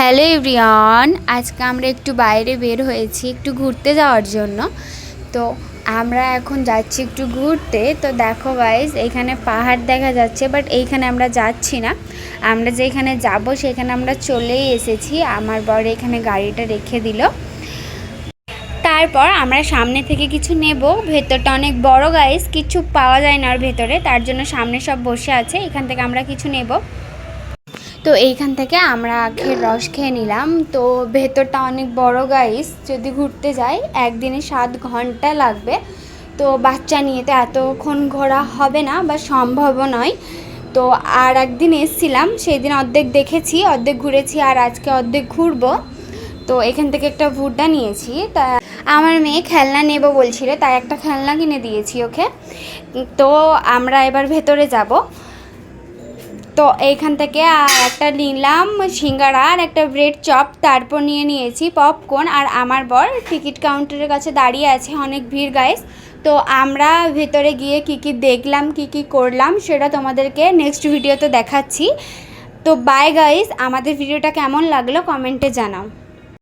Hello everyone, আজকে আমরা একটু বাইরে বের হয়েছি একটু ঘুরতে যাওয়ার জন্য। তো আমরা এখন যাচ্ছি একটু ঘুরতে। তো দেখো গাইস, এখানে পাহাড় দেখা যাচ্ছে, বাট এইখানে আমরা যাচ্ছি না। আমরা যেখানে যাব সেখানে আমরা চলেই এসেছি। আমার বর এখানে গাড়িটা রেখে দিল। তারপর আমরা সামনে থেকে কিছু নেব। ভেতরটা অনেক বড় গাইস, কিছু পাওয়া যায় না আর ভেতরে, তার জন্য সামনে সব বসে আছে। এখান থেকে আমরা কিছু নেব। তো এইখান থেকে আমরা আখের রস খেয়ে নিলাম। তো ভেতরটা অনেক বড় গাইস, যদি ঘুরতে যাই একদিনে 7 ঘন্টা লাগবে। তো বাচ্চা নিয়ে তো এতক্ষণ ঘোরা হবে না বা সম্ভবও নয়। তো আর একদিন এসছিলাম, সেই দিন অর্ধেক দেখেছি, অর্ধেক ঘুরেছি, আর আজকে অর্ধেক ঘুরবো। তো এখান থেকে একটা ভুট্টা নিয়েছি। তা আমার মেয়ে খেলনা নেব বলছিল, তাই একটা খেলনা কিনে দিয়েছি ওকে। তো আমরা এবার ভেতরে যাব। তো এইখান থেকে একটা নিলাম সিঙ্গারা আর একটা ব্রেড চপ, তারপর নিয়েছি পপকর্ন। আর আমার বর টিকিট কাউন্টারের কাছে দাঁড়িয়ে আছে, অনেক ভিড় গাইস। তো আমরা ভেতরে গিয়ে কি দেখলাম, কি করলাম, সেটা তোমাদেরকে নেক্সট ভিডিওতে দেখাচ্ছি। তো বাই গাইস, আমাদের ভিডিওটা কেমন লাগলো কমেন্টে জানাও।